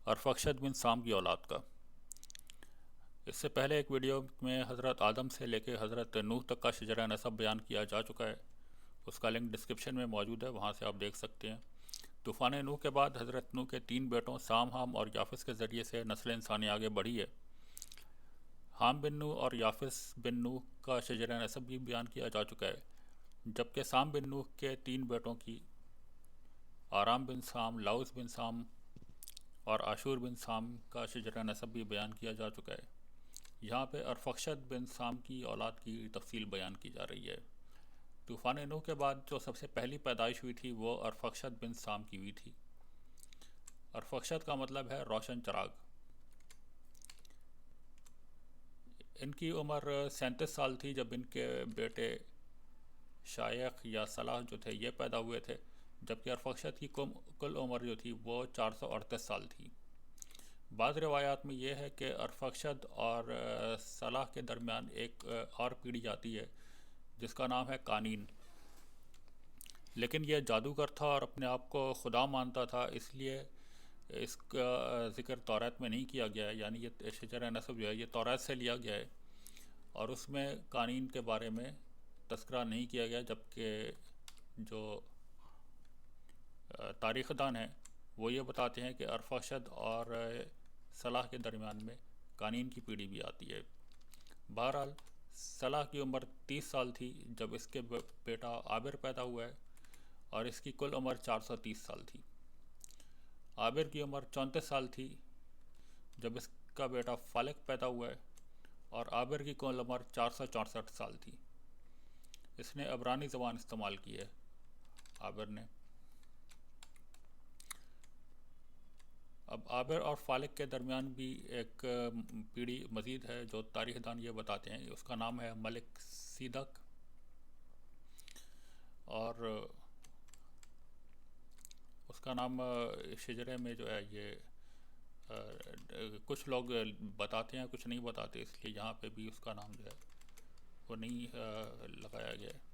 ارفخشد بن سام کی اولاد کا۔ اس سے پہلے ایک ویڈیو میں حضرت آدم سے لے کے حضرت نوح تک کا شجرہ نسب بیان کیا جا چکا ہے، اس کا لنک ڈسکرپشن میں موجود ہے، وہاں سے آپ دیکھ سکتے ہیں۔ طوفان نوح کے بعد حضرت نوح کے 3 بیٹوں سام، حام اور یافس کے ذریعے سے نسل انسانی آگے بڑھی ہے۔ حام بن نوح اور یافس بن نوح کا شجرہ نسب بھی بیان کیا جا چکا ہے، جبکہ سام بن نوح کے 3 بیٹوں کی آرام بن سام، لاؤس بن سام اور عاشور بن سام کا شجرہ نسب بھی بیان کیا جا چکا ہے۔ یہاں پہ ارفخشد بن سام کی اولاد کی تفصیل بیان کی جا رہی ہے۔ طوفان نوح کے بعد جو سب سے پہلی پیدائش ہوئی تھی وہ ارفخشد بن سام کی ہوئی تھی۔ ارفخشد کا مطلب ہے روشن چراغ۔ ان کی عمر 37 سال تھی جب ان کے بیٹے شایخ یا صلاح جو تھے یہ پیدا ہوئے تھے، جبکہ ارفخشد کی کل عمر جو تھی وہ 438 سال تھی۔ بعض روایات میں یہ ہے کہ ارفخشد اور صلاح کے درمیان ایک اور پیڑھی آتی ہے جس کا نام ہے قانین، لیکن یہ جادوگر تھا اور اپنے آپ کو خدا مانتا تھا، اس لیے اس کا ذکر توریت میں نہیں کیا گیا ہے، یعنی یہ شجرہ نسب جو ہے یہ توریت سے لیا گیا ہے اور اس میں قانین کے بارے میں تذکرہ نہیں کیا گیا، جبکہ جو تاریخ دان ہیں وہ یہ بتاتے ہیں کہ ارفخشد اور صلاح کے درمیان میں قانین کی پیڑھی بھی آتی ہے۔ بہرحال صلاح کی عمر 30 سال تھی جب اس کے بیٹا عابر پیدا ہوا ہے اور اس کی کل عمر 430 سال تھی۔ عابر کی عمر 34 سال تھی جب اس کا بیٹا فالق پیدا ہوا ہے اور عابر کی کل عمر 464 سال تھی۔ اس نے عبرانی زبان استعمال کی ہے عابر نے۔ اب عابر اور فالق کے درمیان بھی ایک پیڑھی مزید ہے جو تاریخ دان یہ بتاتے ہیں، اس کا نام ہے ملک سیدک، اور اس کا نام شجرے میں جو ہے یہ کچھ لوگ بتاتے ہیں کچھ نہیں بتاتے، اس لیے یہاں پہ بھی اس کا نام جو ہے وہ نہیں لگایا گیا ہے۔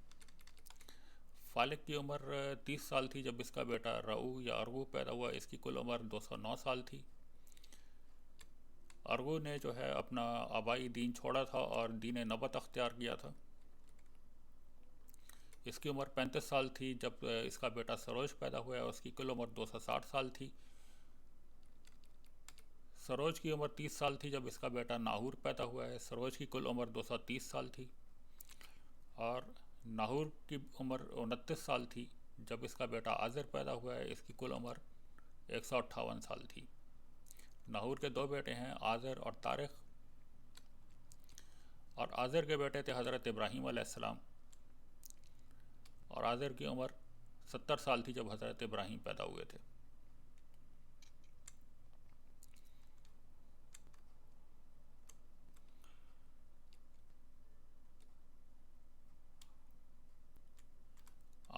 فالق کی عمر 30 سال تھی جب اس کا بیٹا رعو یا ارغو پیدا ہوا، اس کی کل عمر 209 سال تھی۔ ارغو نے جو ہے اپنا آبائی دین چھوڑا تھا اور دین نبت اختیار کیا تھا۔ اس کی عمر 35 سال تھی جب اس کا بیٹا سروج پیدا ہوا ہے، اس کی کل عمر 260 سال تھی۔ سروج کی عمر 30 سال تھی جب اس کا بیٹا ناہور پیدا ہوا ہے، سروج کی کل عمر 230 سال تھی۔ اور ناہور کی عمر 29 سال تھی جب اس کا بیٹا آزر پیدا ہوا ہے، اس کی کل عمر 158 سال تھی۔ ناہور کے 2 بیٹے ہیں، آزر اور طارق، اور آزر کے بیٹے تھے حضرت ابراہیم علیہ السلام، اور آزر کی عمر 70 سال تھی جب حضرت ابراہیم پیدا ہوئے تھے۔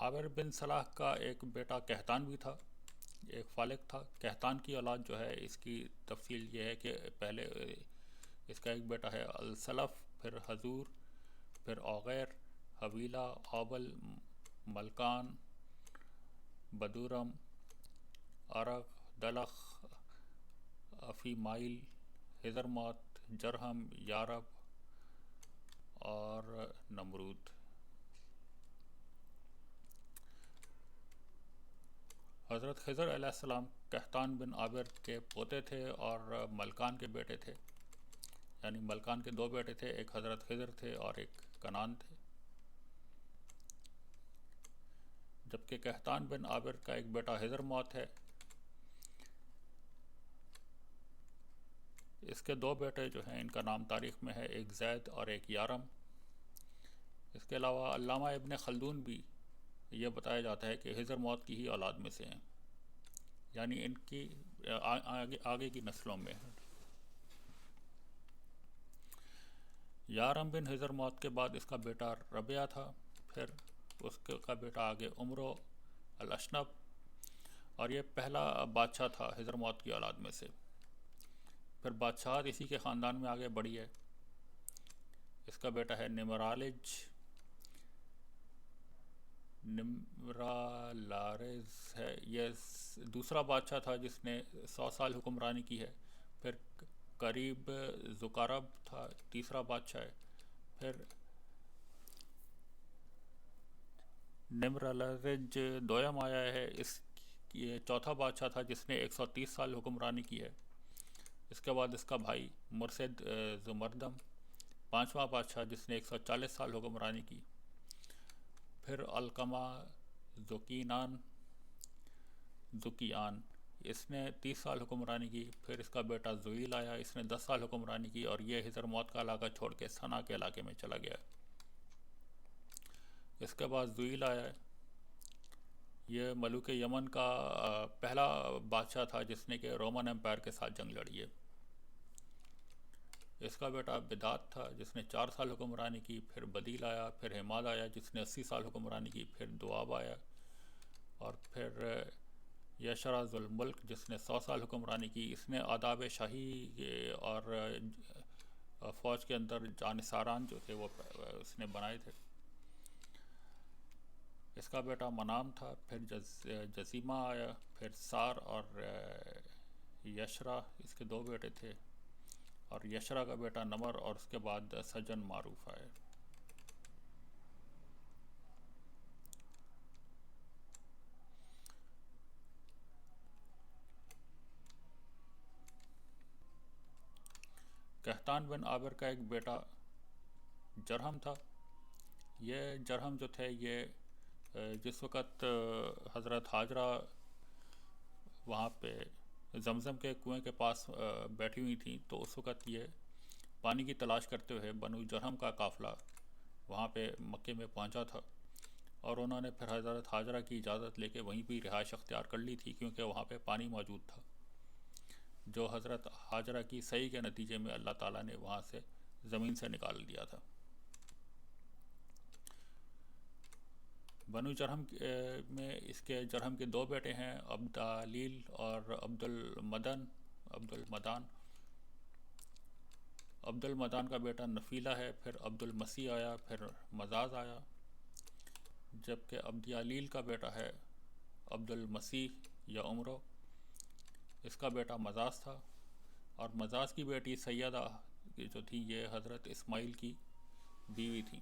عابر بن صلاح کا ایک بیٹا کہتان بھی تھا، ایک فالق تھا۔ کہتان کی اولاد جو ہے اس کی تفصیل یہ ہے کہ پہلے اس کا ایک بیٹا ہے السلف، پھر حضور، پھر اوغیر، حویلہ، اوبل، ملکان، بدورم، ارغ، دلخ، افیمائل، حضرموت، جرہم، یارب اور نمرود۔ حضرت خضر علیہ السلام کہتان بن عابر کے پوتے تھے اور ملکان کے بیٹے تھے، یعنی ملکان کے 2 بیٹے تھے، ایک حضرت خضر تھے اور ایک کنان تھے، جبکہ کہتان بن عابر کا ایک بیٹا حضرموت ہے۔ اس کے 2 بیٹے جو ہیں ان کا نام تاریخ میں ہے، ایک زید اور ایک یارم۔ اس کے علاوہ علامہ ابن خلدون بھی یہ بتایا جاتا ہے کہ حضرموت کی ہی اولاد میں سے ہیں، یعنی ان کی آگے کی نسلوں میں۔ یارم بن حضرموت کے بعد اس کا بیٹا ربیہ تھا، پھر اس کا بیٹا آگے عمرو الاشنب، اور یہ پہلا بادشاہ تھا حضرموت کی اولاد میں سے۔ پھر بادشاہت اسی کے خاندان میں آگے بڑھی ہے۔ اس کا بیٹا ہے نمرالج، نمرالارز ہے، یہ دوسرا بادشاہ تھا جس نے 100 سال حکمرانی کی ہے۔ پھر قریب زکارب تھا، تیسرا بادشاہ ہے۔ پھر نمرالارج دویم آیا ہے، یہ چوتھا بادشاہ تھا جس نے 130 سال حکمرانی کی ہے۔ اس کے بعد اس کا بھائی مرسد زمردم، پانچواں بادشاہ جس نے 140 سال حکمرانی کی۔ پھر علقمہ زکیان، اس نے 30 سال حکمرانی کی۔ پھر اس کا بیٹا زویل آیا، اس نے 10 سال حکمرانی کی اور یہ حضرموت کا علاقہ چھوڑ کے صنعا کے علاقے میں چلا گیا۔ اس کے بعد زویل آیا، یہ ملوک یمن کا پہلا بادشاہ تھا جس نے کہ رومن امپائر کے ساتھ جنگ لڑی ہے۔ اس کا بیٹا بدات تھا جس نے 4 سال حکمرانی کی۔ پھر بدیل آیا، پھر حماد آیا جس نے 80 سال حکمرانی کی۔ پھر دواب آیا، اور پھر یشرا ذو الملک جس نے 100 سال حکمرانی کی۔ اس نے آداب شاہی اور فوج کے اندر جانصاران جو تھے وہ اس نے بنائے تھے۔ اس کا بیٹا منام تھا۔ پھر جزیمہ آیا، پھر سار اور یشرا، اس کے 2 بیٹے تھے، اور یشرا کا بیٹا نمر، اور اس کے بعد سجن معروف آئے۔ قحطان بن عابر کا ایک بیٹا جرہم تھا۔ یہ جرہم جو تھے، یہ جس وقت حضرت حاجرہ وہاں پہ زمزم کے کنویں کے پاس بیٹھی ہوئی تھیں، تو اس وقت یہ پانی کی تلاش کرتے ہوئے بنو جرہم کا قافلہ وہاں پہ مکے میں پہنچا تھا، اور انہوں نے پھر حضرت حاجرہ کی اجازت لے کے وہیں بھی رہائش اختیار کر لی تھی، کیونکہ وہاں پہ پانی موجود تھا، جو حضرت حاجرہ کی سعی کے نتیجے میں اللہ تعالیٰ نے وہاں سے زمین سے نکال دیا تھا۔ بنو جرہم میں اس کے جرہم کے 2 بیٹے ہیں، عبدالیل اور عبدالمدان۔ عبدالمدان کا بیٹا نفیلہ ہے، پھر عبدالمسیح آیا، پھر مزاز آیا، جبکہ عبدالیل کا بیٹا ہے عبدالمسیح یا عمرو، اس کا بیٹا مزاز تھا۔ اور مزاز کی بیٹی سیدہ جو تھی، یہ حضرت اسماعیل کی بیوی تھی۔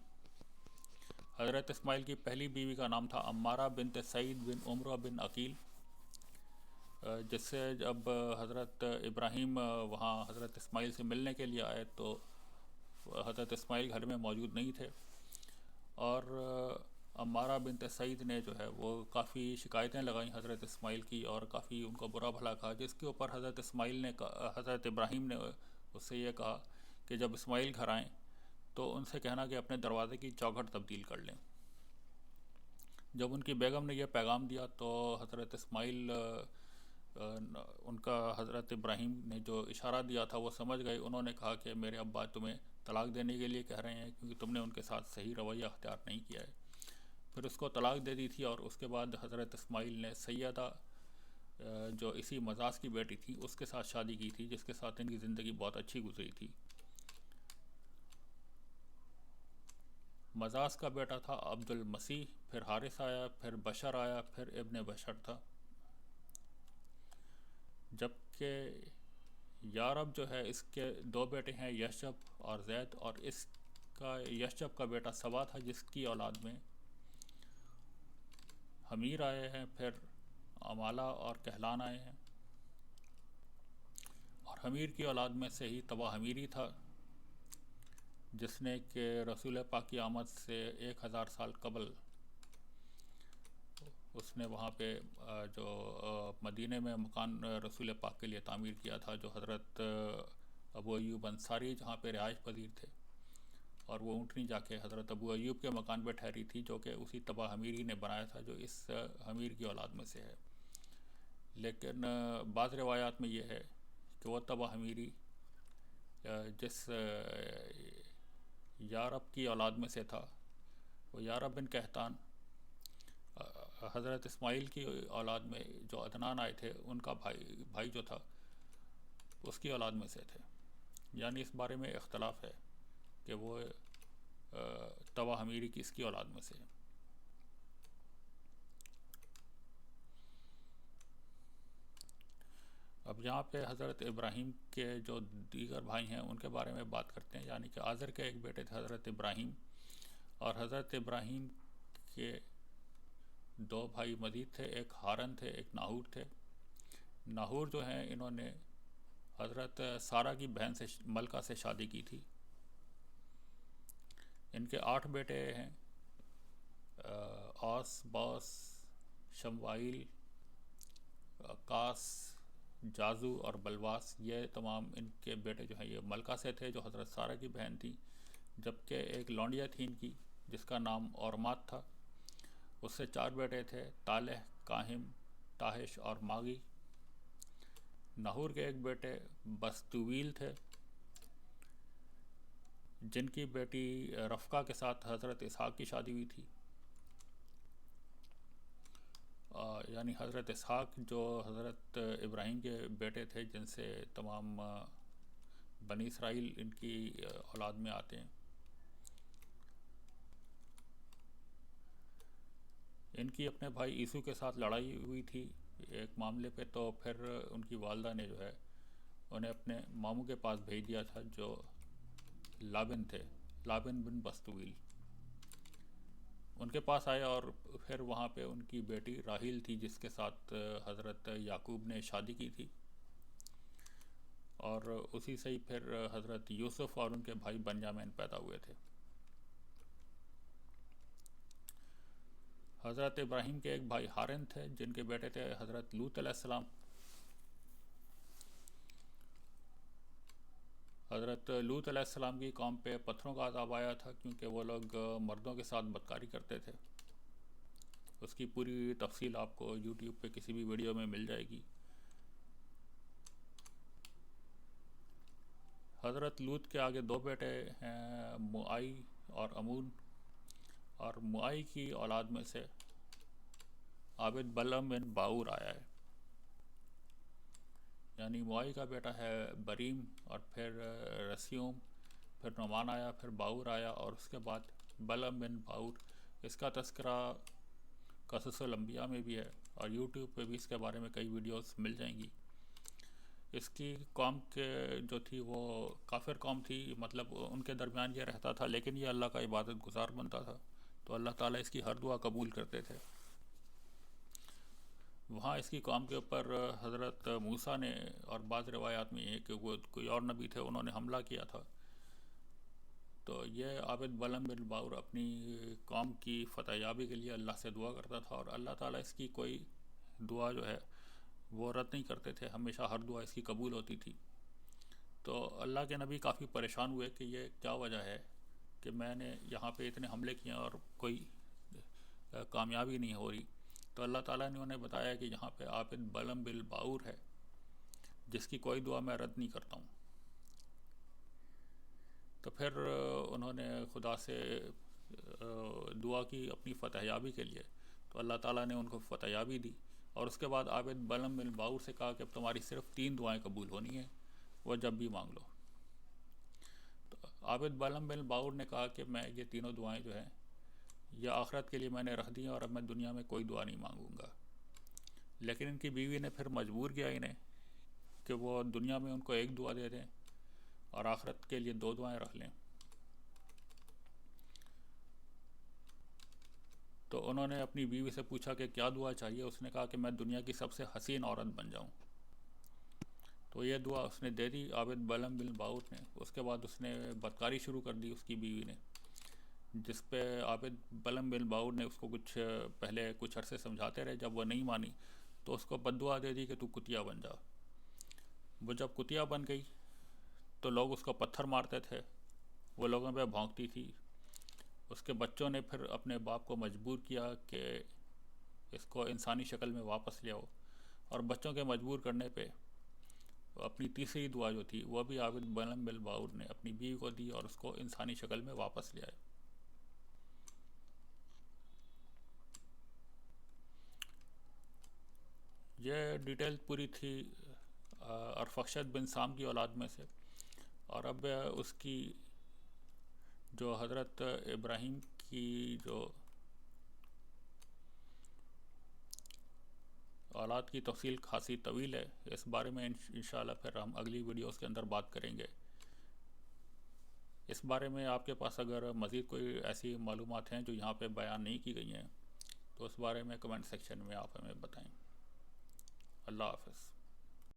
حضرت اسماعیل کی پہلی بیوی کا نام تھا عمارہ بنت سعید بن عمرو بن عقیل، جس سے جب حضرت ابراہیم وہاں حضرت اسماعیل سے ملنے کے لیے آئے تو حضرت اسماعیل گھر میں موجود نہیں تھے، اور عمارہ بنت سعید نے جو ہے وہ کافی شکایتیں لگائیں حضرت اسماعیل کی، اور کافی ان کو برا بھلا کہا، جس کے اوپر حضرت ابراہیم نے اس سے یہ کہا کہ جب اسماعیل گھر آئیں تو ان سے کہنا کہ اپنے دروازے کی چوکھٹ تبدیل کر لیں۔ جب ان کی بیگم نے یہ پیغام دیا تو حضرت اسماعیل ان کا حضرت ابراہیم نے جو اشارہ دیا تھا وہ سمجھ گئے۔ انہوں نے کہا کہ میرے ابا تمہیں طلاق دینے کے لیے کہہ رہے ہیں، کیونکہ تم نے ان کے ساتھ صحیح رویہ اختیار نہیں کیا ہے۔ پھر اس کو طلاق دے دی تھی، اور اس کے بعد حضرت اسماعیل نے سیدہ جو اسی مزاز کی بیٹی تھی اس کے ساتھ شادی کی تھی، جس کے ساتھ ان کی زندگی بہت اچھی گزری تھی۔ مزاز کا بیٹا تھا عبدالمسیح، پھر حارث آیا، پھر بشر آیا، پھر ابن بشر تھا۔ جبکہ یارب جو ہے، اس کے 2 بیٹے ہیں، یشب اور زید، اور اس کا یشب کا بیٹا سبا تھا، جس کی اولاد میں حمیر آئے ہیں، پھر عمالہ اور کہلان آئے ہیں، اور حمیر کی اولاد میں سے ہی تبا حمیری تھا، جس نے کہ رسول پاک کی آمد سے 1000 سال قبل اس نے وہاں پہ جو مدینہ میں مکان رسول پاک کے لیے تعمیر کیا تھا، جو حضرت ابو ایوب انصاری جہاں پہ رہائش پذیر تھے، اور وہ اونٹنی جا کے حضرت ابو ایوب کے مکان پہ ٹھہری تھی، جو کہ اسی تبا حمیری نے بنایا تھا، جو اس حمیر کی اولاد میں سے ہے۔ لیکن بعض روایات میں یہ ہے کہ وہ تبا حمیری جس یارب کی اولاد میں سے تھا، وہ یارب بن قحطان حضرت اسماعیل کی اولاد میں جو عدنان آئے تھے ان کا بھائی جو تھا اس کی اولاد میں سے تھے۔ یعنی اس بارے میں اختلاف ہے کہ وہ تبا حمیری کس کی اولاد میں سے ہے۔ اب یہاں پہ حضرت ابراہیم کے جو دیگر بھائی ہیں ان کے بارے میں بات کرتے ہیں، یعنی کہ آزر کے ایک بیٹے تھے حضرت ابراہیم، اور حضرت ابراہیم کے دو بھائی مزید تھے، ایک ہارن تھے، ایک ناہور تھے۔ ناہور جو ہیں انہوں نے حضرت سارہ کی بہن سے ملکہ سے شادی کی تھی۔ ان کے 8 بیٹے ہیں، اوس، بوس، شموائیل، کاس، جازو اور بلواس، یہ تمام ان کے بیٹے جو ہیں یہ ملکہ سے تھے جو حضرت سارہ کی بہن تھی، جبکہ ایک لونڈیا تھی ان کی جس کا نام اورمات تھا، اس سے 4 بیٹے تھے، طالح، کاہم، تاحش اور ماغی۔ ناہور کے ایک بیٹے بستویل تھے جن کی بیٹی رفقہ کے ساتھ حضرت اسحاق کی شادی ہوئی تھی، یعنی حضرت اسحاق جو حضرت ابراہیم کے بیٹے تھے جن سے تمام بنی اسرائیل ان کی اولاد میں آتے ہیں۔ ان کی اپنے بھائی عیسو کے ساتھ لڑائی ہوئی تھی ایک معاملے پہ، تو پھر ان کی والدہ نے جو ہے انہیں اپنے ماموں کے پاس بھیج دیا تھا جو لابن تھے، لابن بن بستویل۔ ان کے پاس آئے اور پھر وہاں پہ ان کی بیٹی راحیل تھی جس کے ساتھ حضرت یعقوب نے شادی کی تھی، اور اسی سے ہی پھر حضرت یوسف اور ان کے بھائی بنیامین پیدا ہوئے تھے۔ حضرت ابراہیم کے ایک بھائی ہارن تھے جن کے بیٹے تھے حضرت لوط علیہ السلام۔ حضرت لوط علیہ السلام کی قوم پہ پتھروں کا عذاب آیا تھا کیونکہ وہ لوگ مردوں کے ساتھ بدکاری کرتے تھے۔ اس کی پوری تفصیل آپ کو یوٹیوب پہ کسی بھی ویڈیو میں مل جائے گی۔ حضرت لوط کے آگے 2 بیٹے ہیں، موائی اور امون، اور موائی کی اولاد میں سے عابد بلعم بن باور آیا ہے، یعنی موائی کا بیٹا ہے بریم، اور پھر رسیوم، پھر نعمان آیا، پھر باور آیا، اور اس کے بعد بلعم بن باور۔ اس کا تذکرہ قصص الانبیاء میں بھی ہے اور یوٹیوب پہ بھی اس کے بارے میں کئی ویڈیوز مل جائیں گی۔ اس کی قوم کے جو تھی وہ کافر قوم تھی، مطلب ان کے درمیان یہ رہتا تھا، لیکن یہ اللہ کا عبادت گزار بنتا تھا تو اللہ تعالیٰ اس کی ہر دعا قبول کرتے تھے۔ وہاں اس کی قوم کے اوپر حضرت موسیٰ نے، اور بعض روایات میں یہ کہ وہ کوئی اور نبی تھے، انہوں نے حملہ کیا تھا، تو یہ عابد بلعم بن باور اپنی قوم کی فتح یابی کے لیے اللہ سے دعا کرتا تھا، اور اللہ تعالیٰ اس کی کوئی دعا جو ہے وہ رد نہیں کرتے تھے، ہمیشہ ہر دعا اس کی قبول ہوتی تھی۔ تو اللہ کے نبی کافی پریشان ہوئے کہ یہ کیا وجہ ہے کہ میں نے یہاں پہ اتنے حملے کیے اور کوئی کامیابی نہیں ہو رہی۔ تو اللہ تعالیٰ نے انہیں بتایا کہ یہاں پہ عابد بلعم بن باور ہے جس کی کوئی دعا میں رد نہیں کرتا ہوں۔ تو پھر انہوں نے خدا سے دعا کی اپنی فتح یابی کے لیے، تو اللہ تعالیٰ نے ان کو فتح یابی دی، اور اس کے بعد عابد بلعم بن باور سے کہا کہ اب تمہاری صرف 3 دعائیں قبول ہونی ہیں، وہ جب بھی مانگ لو۔ تو عابد بلعم بن باور نے کہا کہ میں یہ تینوں دعائیں جو ہیں یہ آخرت کے لیے میں نے رکھ دی ہیں، اور اب میں دنیا میں کوئی دعا نہیں مانگوں گا۔ لیکن ان کی بیوی نے پھر مجبور کیا انہیں کہ وہ دنیا میں ان کو 1 دعا دے دیں اور آخرت کے لیے 2 دعائیں رکھ لیں۔ تو انہوں نے اپنی بیوی سے پوچھا کہ کیا دعا چاہیے، اس نے کہا کہ میں دنیا کی سب سے حسین عورت بن جاؤں۔ تو یہ دعا اس نے دے دی عابد بلعم بن باور نے۔ اس کے بعد اس نے بدکاری شروع کر دی اس کی بیوی نے، جس پہ عابد بلعم بن باور نے اس کو پہلے کچھ عرصے سمجھاتے رہے، جب وہ نہیں مانی تو اس کو بد دعا دے دی کہ تو کتیا بن جا۔ وہ جب کتیا بن گئی تو لوگ اس کو پتھر مارتے تھے، وہ لوگوں پہ بھونکتی تھی۔ اس کے بچوں نے پھر اپنے باپ کو مجبور کیا کہ اس کو انسانی شکل میں واپس لے آؤ، اور بچوں کے مجبور کرنے پہ اپنی تیسری دعا جو تھی وہ بھی عابد بلعم بن باور نے اپنی بیوی کو دی اور اس کو انسانی شکل میں واپس لے آئے۔ یہ ڈیٹیل پوری تھی ارفخشد بن سام کی اولاد میں سے، اور اب اس کی جو حضرت ابراہیم کی جو اولاد کی تفصیل خاصی طویل ہے، اس بارے میں انشاءاللہ پھر ہم اگلی ویڈیوز کے اندر بات کریں گے۔ اس بارے میں آپ کے پاس اگر مزید کوئی ایسی معلومات ہیں جو یہاں پہ بیان نہیں کی گئی ہیں تو اس بارے میں کمنٹ سیکشن میں آپ ہمیں بتائیں۔ اللہ حافظ۔